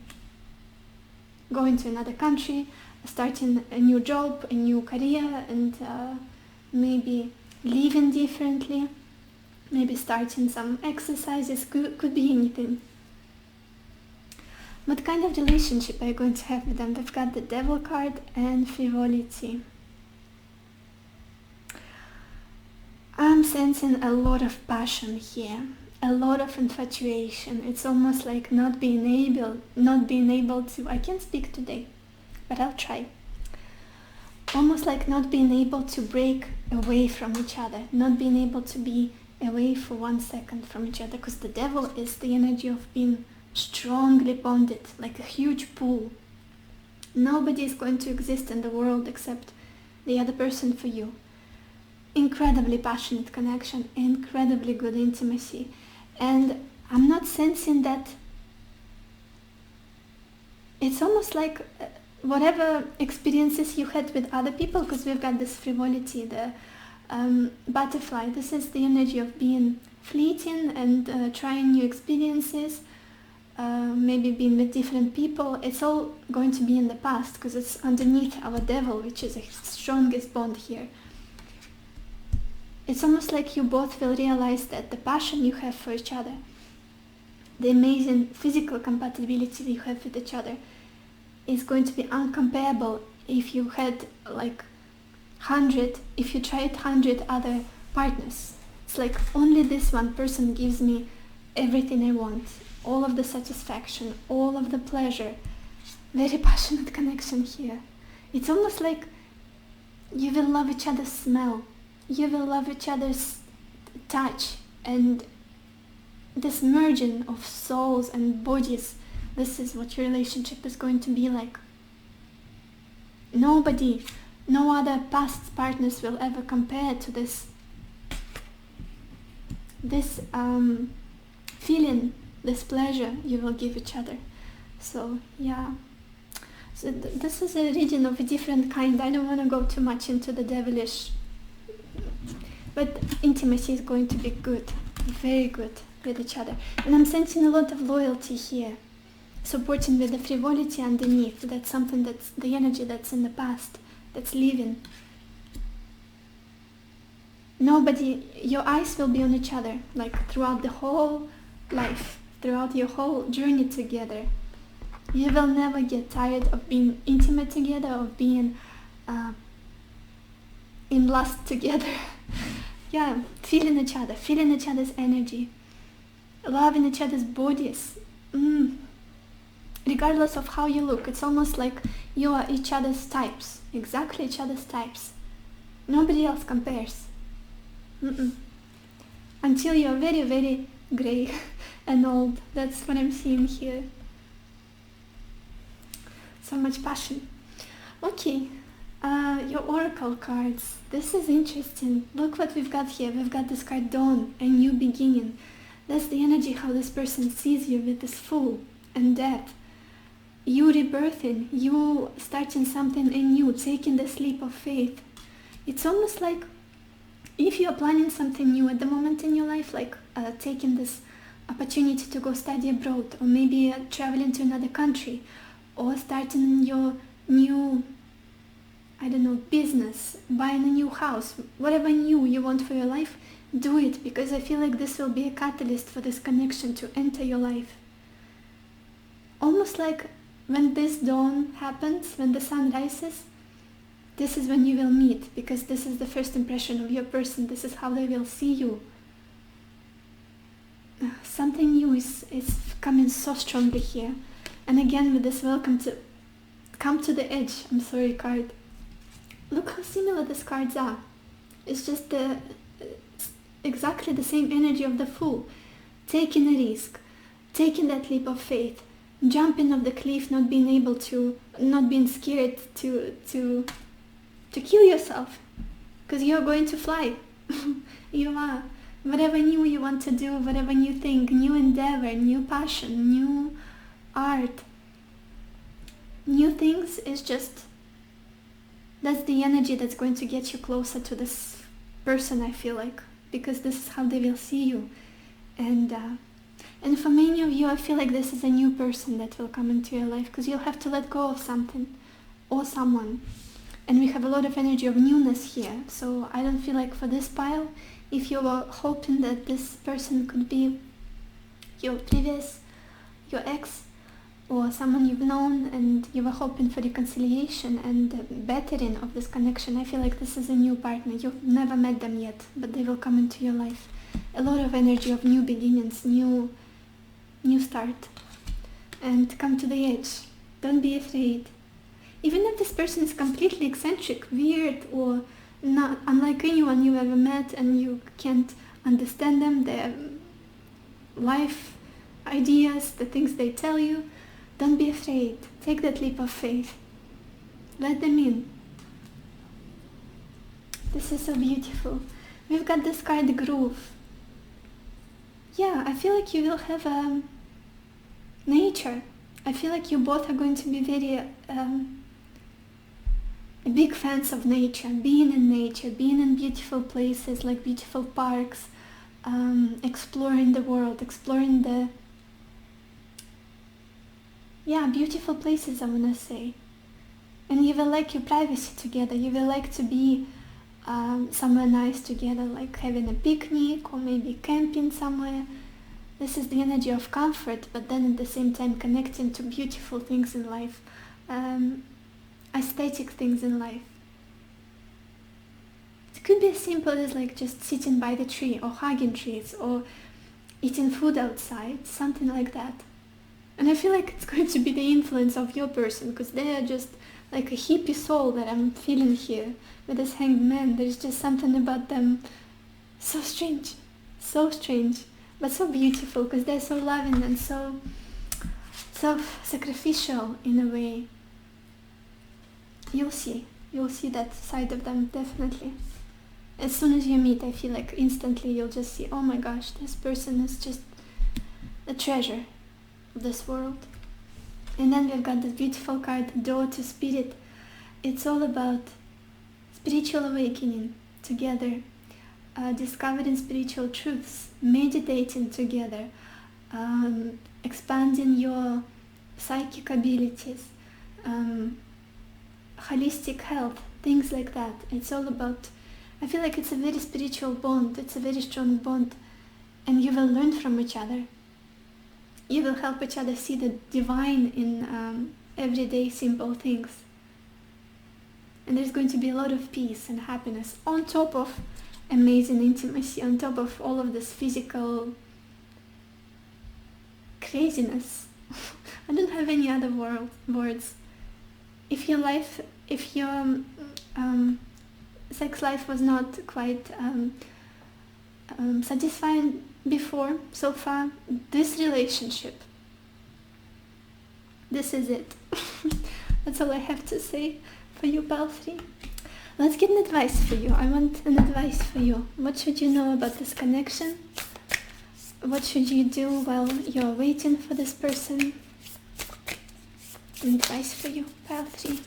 Going to another country, starting a new job, a new career, and maybe living differently, maybe starting some exercises, could be anything. What kind of relationship are you going to have with them? We've got the Devil card and frivolity. I'm sensing a lot of passion here, a lot of infatuation. It's almost like not being able to, I can't speak today, but I'll try. Almost like not being able to break away from each other, not being able to be away for 1 second from each other, because the Devil is the energy of being strongly bonded, like a huge pool. Nobody is going to exist in the world except the other person for you. Incredibly passionate connection, incredibly good intimacy. And I'm not sensing that. It's almost like whatever experiences you had with other people, because we've got this frivolity, the butterfly. This is the energy of being fleeting and trying new experiences, maybe being with different people. It's all going to be in the past, because it's underneath our Devil, which is the strongest bond here. It's almost like you both will realize that the passion you have for each other, the amazing physical compatibility you have with each other, is going to be uncomparable if you had like if you tried 100 other partners. It's like only this one person gives me everything I want, all of the satisfaction, all of the pleasure. Very passionate connection here. It's almost like you will love each other's smell, you will love each other's touch, and this merging of souls and bodies. This is what your relationship is going to be like. No other past partners will ever compare to this feeling, this pleasure you will give each other. So yeah, so this is a reading of a different kind. I don't want to go too much into the devilish, but intimacy is going to be good, very good with each other. And I'm sensing a lot of loyalty here, supporting with the frivolity underneath. That's something, that's the energy that's in the past, that's leaving. Your eyes will be on each other, like throughout the whole life, throughout your whole journey together. You will never get tired of being intimate together, of being in lust together. Yeah, feeling each other, feeling each other's energy, loving each other's bodies. Regardless of how you look, it's almost like you are each other's types, exactly each other's types. Nobody else compares. Until you're very, very grey and old. That's what I'm seeing here. So much passion. Okay, your oracle cards. This is interesting. Look what we've got here. We've got this card, Dawn, a new beginning. That's the energy how this person sees you, with this Fool and Death. You rebirthing, you starting something anew, taking this leap of faith. It's almost like if you are planning something new at the moment in your life, like taking this opportunity to go study abroad, or maybe traveling to another country, or starting your new, I don't know, business, buying a new house, whatever new you want for your life, do it, because I feel like this will be a catalyst for this connection to enter your life. Almost like when this dawn happens, when the sun rises, this is when you will meet, because this is the first impression of your person. This is how they will see you. Something new is coming so strongly here. And again with this welcome to come to the edge, I'm sorry, card. Look how similar these cards are. It's just exactly the same energy of the Fool. Taking a risk, taking that leap of faith, jumping off the cliff, not being scared to kill yourself, because you're going to fly. You are. Whatever new you want to do, whatever new thing, new endeavor, new passion, new art, new things, is just, that's the energy that's going to get you closer to this person, I feel like, because this is how they will see you. And for many of you, I feel like this is a new person that will come into your life, because you'll have to let go of something or someone. And we have a lot of energy of newness here. So I don't feel like for this pile, if you were hoping that this person could be your ex, or someone you've known and you were hoping for reconciliation and bettering of this connection. I feel like this is a new partner. You've never met them yet, but they will come into your life. A lot of energy of new beginnings, new start. And come to the edge. Don't be afraid. Even if this person is completely eccentric, weird, or not unlike anyone you ever met, and you can't understand them, their life ideas, the things they tell you, don't be afraid. Take that leap of faith. Let them in. This is so beautiful. We've got this card, Groove. Yeah, I feel like you will have nature. I feel like you both are going to be very big fans of nature, being in nature, being in beautiful places like beautiful parks, exploring the world, exploring the beautiful places, I want to say. And you will like your privacy together. You will like to be somewhere nice together, like having a picnic or maybe camping somewhere. This is the energy of comfort, but then at the same time connecting to beautiful things in life, aesthetic things in life. It could be as simple as like just sitting by the tree or hugging trees or eating food outside, something like that. And I feel like it's going to be the influence of your person, because they are just like a hippie soul that I'm feeling here with this hanged man. There's just something about them so strange, but so beautiful, because they're so loving and so self-sacrificial in a way. You'll see that side of them, definitely. As soon as you meet, I feel like instantly you'll just see, oh my gosh, this person is just a treasure of this world. And then we've got this beautiful card, Door to Spirit. It's all about spiritual awakening together, discovering spiritual truths, meditating together, expanding your psychic abilities, holistic health, things like that. It's all about, I feel like it's a very spiritual bond, it's a very strong bond, and you will learn from each other. You will help each other see the divine in everyday simple things. And there's going to be a lot of peace and happiness on top of amazing intimacy, on top of all of this physical craziness. I don't have any other words. If your sex life was not quite satisfying before, so far, this relationship, this is it. That's all I have to say for you, Pile 3. Let's get an advice for you. I want an advice for you. What should you know about this connection? What should you do while you're waiting for this person? An advice for you, Pile 3.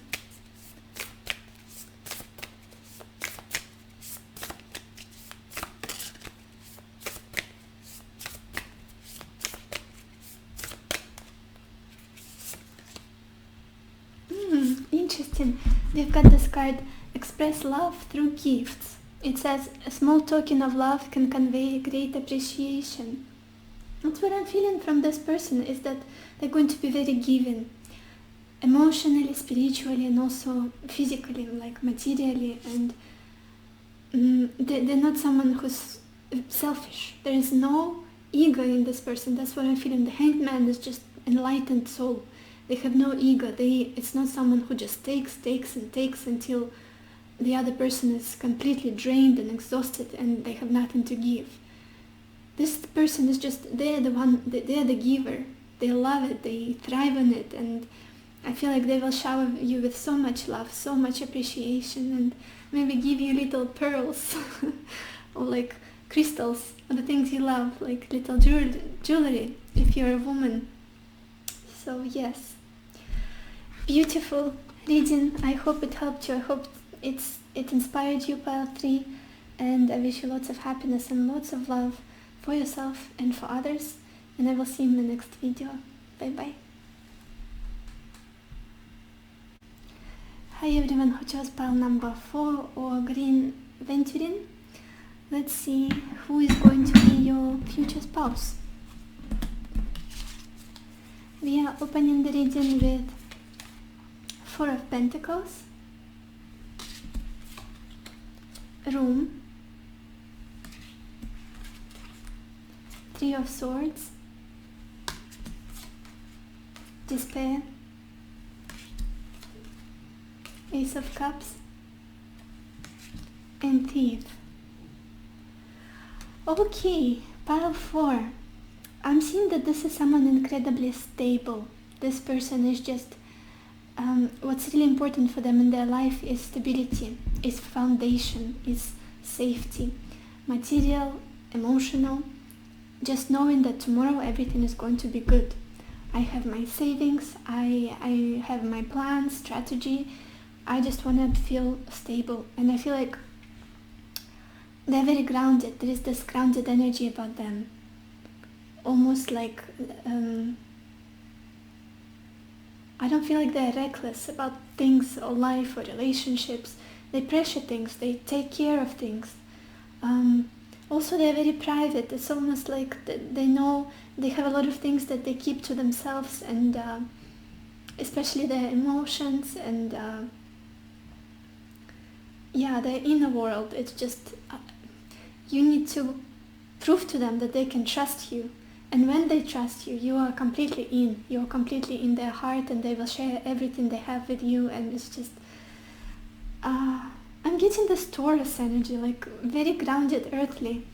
Interesting. We've got this card, Express Love Through Gifts. It says, a small token of love can convey great appreciation. That's what I'm feeling from this person, is that they're going to be very giving. Emotionally, spiritually, and also physically, like materially. And they're not someone who's selfish. There is no ego in this person. That's what I'm feeling. The Hanged Man is just enlightened soul. They have no ego. It's not someone who just takes until the other person is completely drained and exhausted and they have nothing to give. This person is just, they're the giver. They love it, they thrive on it, and I feel like they will shower you with so much love, so much appreciation, and maybe give you little pearls or like crystals, or the things you love, like little jewelry if you're a woman. So yes, beautiful reading. I hope it helped you. I hope it inspired you, Pile 3, and I wish you lots of happiness and lots of love for yourself and for others, and I will see you in the next video. Bye bye. Hi everyone who chose pile number 4 or Green Venturing. Let's see who is going to be your future spouse. We are opening the reading with Four of Pentacles, Room, Three of Swords, Despair, Ace of Cups, and Thief. Okay, pile 4. I'm seeing that this is someone incredibly stable. This person is just, what's really important for them in their life is stability, is foundation, is safety, material, emotional, just knowing that tomorrow everything is going to be good. I have my savings, I have my plans, strategy. I just want to feel stable, and I feel like they're very grounded. There is this grounded energy about them, almost like I don't feel like they're reckless about things or life or relationships. They pressure things, they take care of things. Also, they're very private. It's almost like they know they have a lot of things that they keep to themselves, and especially their emotions and their inner world. It's just you need to prove to them that they can trust you, and when they trust you, you are completely in. You're completely in their heart, and they will share everything they have with you. And it's just I'm getting this Taurus energy, like very grounded, earthly.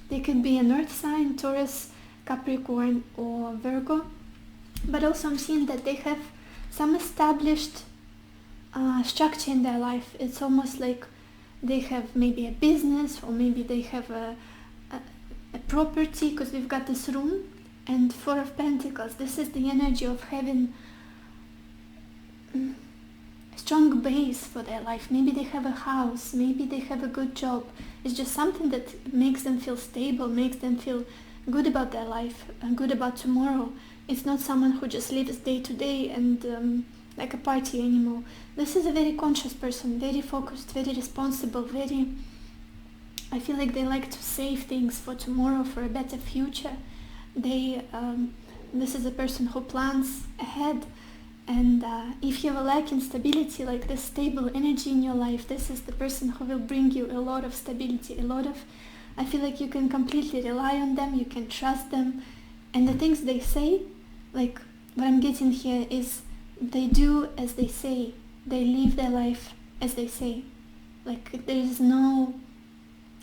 They could be an earth sign, Taurus, Capricorn, or Virgo. But also I'm seeing that they have some established structure in their life. It's almost like they have maybe a business, or maybe they have a property, because we've got this room and Four of Pentacles. This is the energy of having strong base for their life. Maybe they have a house, maybe they have a good job. It's just something that makes them feel stable, makes them feel good about their life and good about tomorrow. It's not someone who just lives day to day and like a party animal. This is a very conscious person, very focused, very responsible, I feel like they like to save things for tomorrow, for a better future. This is a person who plans ahead. And if you have a lack in stability, like this stable energy in your life, this is the person who will bring you a lot of stability, I feel like you can completely rely on them, you can trust them. And the things they say, like what I'm getting here is they do as they say, they live their life as they say. Like there is no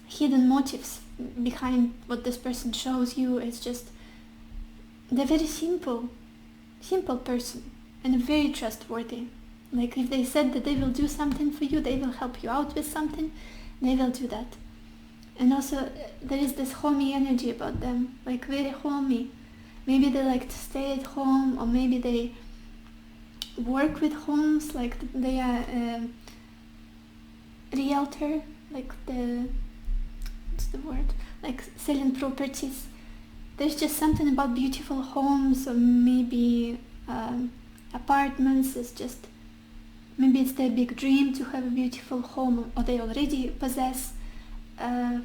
hidden motives behind what this person shows you. It's just they're very simple person, and very trustworthy. Like if they said that they will do something for you, they will help you out with something, they will do that. And also there is this homey energy about them, like very homey. Maybe they like to stay at home, or maybe they work with homes, like they are a realtor, like what's the word, like selling properties. There's just something about beautiful homes, or maybe apartments. It's just, maybe it's their big dream to have a beautiful home, or they already possess like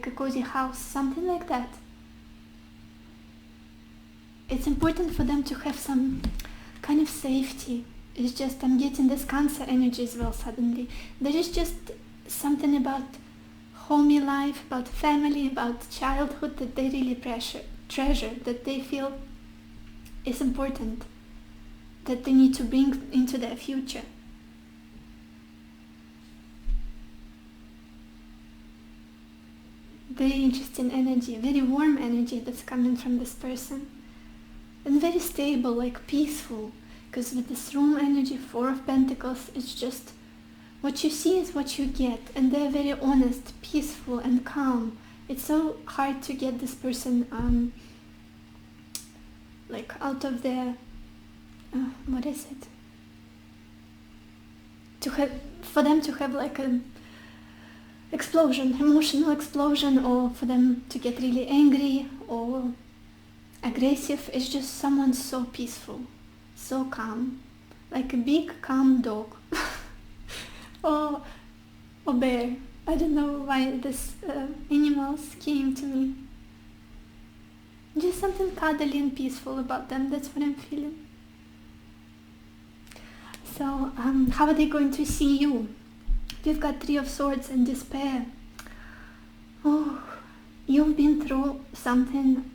a cozy house, something like that. It's important for them to have some kind of safety. It's just, I'm getting this Cancer energy as well suddenly. There is just something about homey life, about family, about childhood that they really treasure, that they feel is important, that they need to bring into their future. Very interesting energy, very warm energy that's coming from this person. And very stable, like peaceful, because with this room energy, Four of Pentacles, it's just what you see is what you get, and they're very honest, peaceful, and calm. It's so hard to get this person like out of their what is it? For them to have like an explosion, emotional explosion, or for them to get really angry or aggressive. It's just someone so peaceful, so calm, like a big calm dog or bear. I don't know why this animals came to me. Just something cuddly and peaceful about them. That's what I'm feeling. So how are they going to see you? We've got Three of Swords and despair. Oh, you've been through something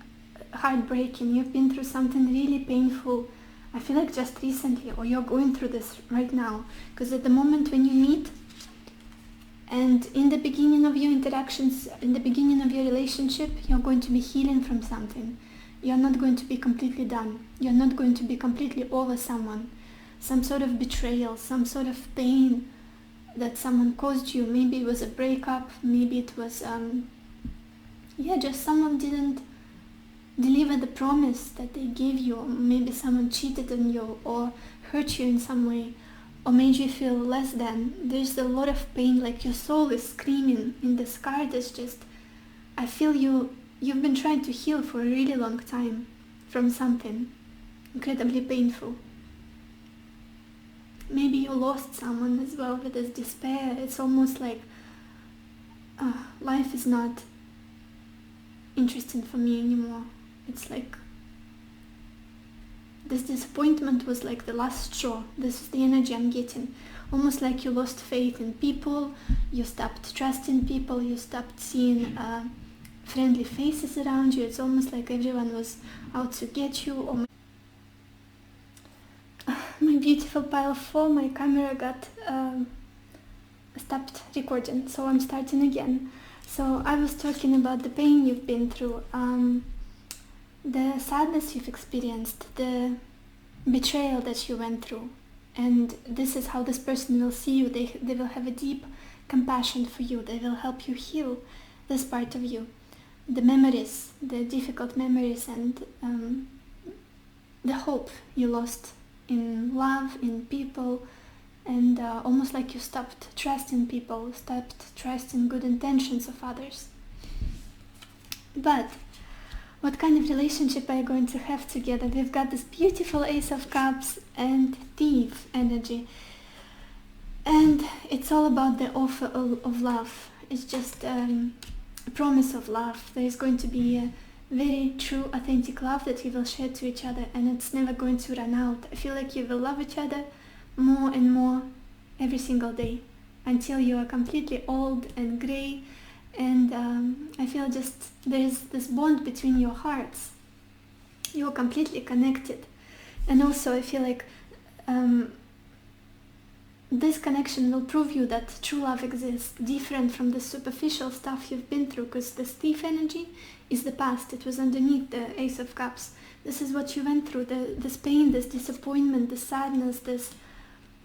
heartbreaking. You've been through something really painful. I feel like just recently, or you're going through this right now. Because at the moment when you meet, and in the beginning of your interactions, in the beginning of your relationship, you're going to be healing from something. You're not going to be completely done. You're not going to be completely over someone. Some sort of betrayal, some sort of pain that someone caused you. Maybe it was a breakup, maybe it was, just someone didn't deliver the promise that they gave you, or maybe someone cheated on you or hurt you in some way, or made you feel less than. There's a lot of pain, like your soul is screaming in this card. It's just, I feel you've been trying to heal for a really long time from something incredibly painful. Maybe you lost someone as well with this despair. It's almost like life is not interesting for me anymore. It's like this disappointment was like the last straw. This is the energy I'm getting. Almost like you lost faith in people, you stopped trusting people, you stopped seeing friendly faces around you. It's almost like everyone was out to get you. Or my beautiful pile 4, my camera got stopped recording, so I'm starting again. So I was talking about the pain you've been through, the sadness you've experienced, the betrayal that you went through, and this is how this person will see you. They will have a deep compassion for you. They will help you heal this part of you, the memories, the difficult memories, and the hope you lost in love, in people, and almost like you stopped trusting people, stopped trusting good intentions of others. But what kind of relationship are you going to have together? We've got this beautiful Ace of Cups and Thief energy, and it's all about the offer of love. It's just a promise of love. There is going to be a very true, authentic love that you will share to each other, and it's never going to run out. I feel like you will love each other more and more every single day until you are completely old and gray, and I feel just there's this bond between your hearts. You're completely connected, and also I feel like this connection will prove you that true love exists, different from the superficial stuff you've been through, because this Thief energy is the past. It was underneath the Ace of Cups. This is what you went through, this pain, this disappointment, this sadness, this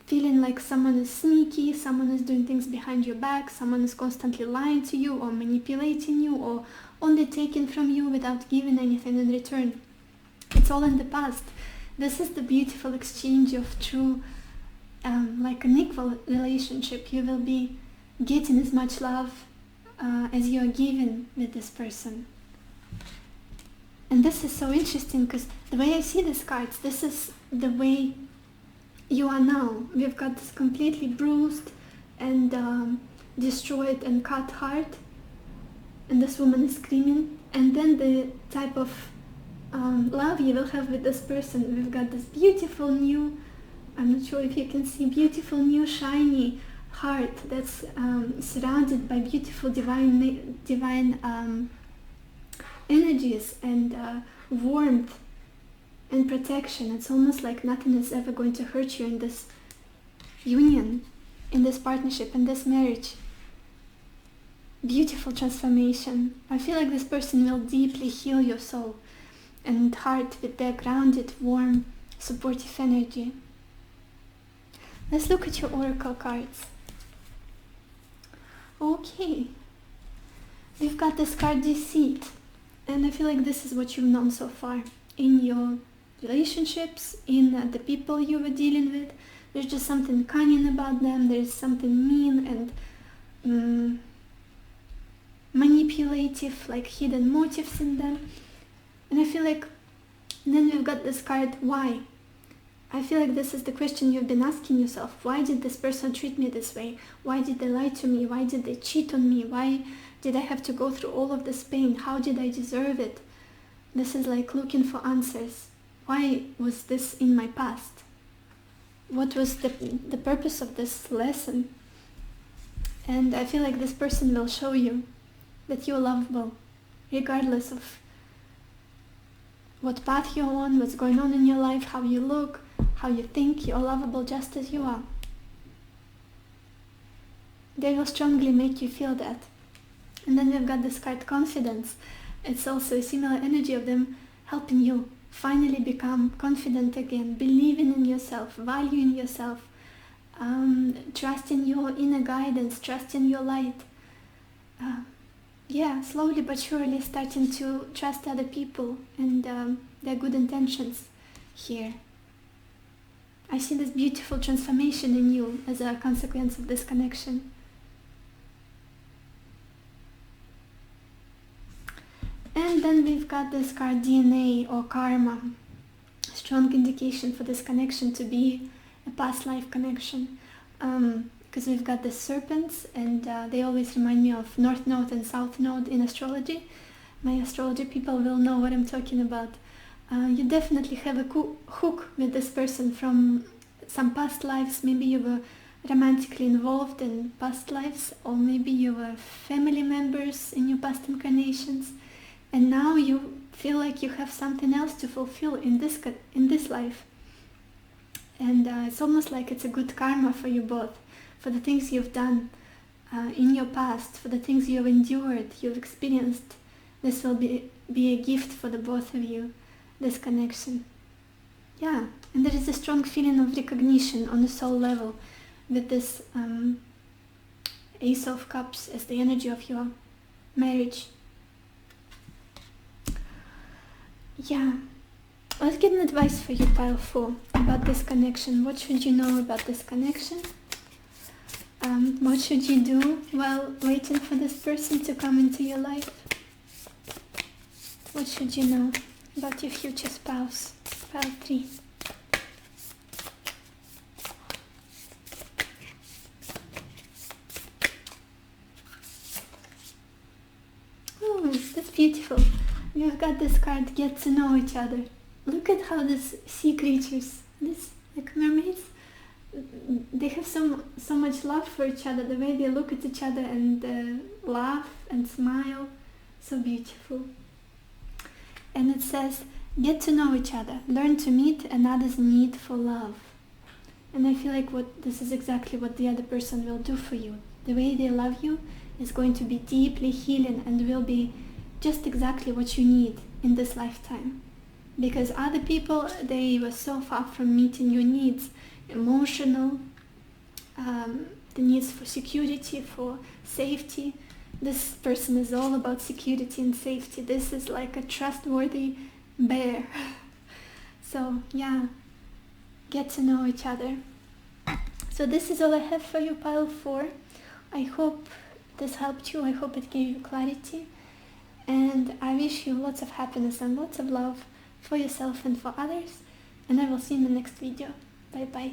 feeling like someone is sneaky, someone is doing things behind your back, someone is constantly lying to you or manipulating you or only taking from you without giving anything in return. It's all in the past. This is the beautiful exchange of true, like an equal relationship. You will be getting as much love as you are giving with this person. And this is so interesting because the way I see these cards, this is the way you are now. We've got this completely bruised and destroyed and cut heart, and this woman is screaming. And then the type of love you will have with this person. We've got this beautiful new, I'm not sure if you can see, beautiful new shiny heart that's surrounded by beautiful divine energies and warmth and protection. It's almost like nothing is ever going to hurt you in this union, in this partnership, in this marriage. Beautiful transformation. I feel like this person will deeply heal your soul and heart with their grounded, warm, supportive energy. Let's look at your oracle cards. Okay, we've got this card Deceit, and I feel like this is what you've known so far in your relationships, in the people you were dealing with. There's just something cunning about them. There's something mean and manipulative, like hidden motives in them. And I feel like then we've got this card Why. I feel like this is the question you've been asking yourself. Why did this person treat me this way? Why did they lie to me? Why did they cheat on me? Why did I have to go through all of this pain? How did I deserve it? This is like looking for answers. Why was this in my past? What was the purpose of this lesson? And I feel like this person will show you that you're lovable, regardless of what path you're on, what's going on in your life, how you look, how you think. You're lovable just as you are. They will strongly make you feel that. And then we've got this card, confidence. It's also a similar energy of them helping you finally become confident again, believing in yourself, valuing yourself, trusting your inner guidance, trusting your light. Yeah, slowly but surely starting to trust other people and their good intentions here. I see this beautiful transformation in you as a consequence of this connection. And then we've got this card, DNA or karma. Strong indication for this connection to be a past life connection. Because we've got the serpents, and they always remind me of North Node and South Node in astrology. My astrology people will know what I'm talking about. You definitely have a hook with this person from some past lives. Maybe you were romantically involved in past lives, or maybe you were family members in your past incarnations, and now you feel like you have something else to fulfill in this life. And it's almost like it's a good karma for you both, for the things you've done in your past, for the things you've endured, you've experienced. This will be a gift for the both of you, this connection. Yeah, and there is a strong feeling of recognition on the soul level with this Ace of Cups as the energy of your marriage. Yeah. Let's get an advice for you, pile 4, about this connection. What should you know about this connection? What should you do while waiting for this person to come into your life? What should you know about your future spouse? Pile 3. Oh, that's beautiful. We've got this card, get to know each other. Look at how these sea creatures, these like mermaids, they have so much love for each other. The way they look at each other and laugh and smile, so beautiful. And it says, get to know each other, learn to meet another's need for love. And I feel like this is exactly what the other person will do for you. The way they love you is going to be deeply healing and will be just exactly what you need in this lifetime. Because other people, they were so far from meeting your needs, emotional, the needs for security, for safety. This person is all about security and safety. This is like a trustworthy bear. So yeah, get to know each other. So this is all I have for you, pile 4. I hope this helped you. I hope it gave you clarity. And I wish you lots of happiness and lots of love for yourself and for others. And I will see you in the next video. Bye bye.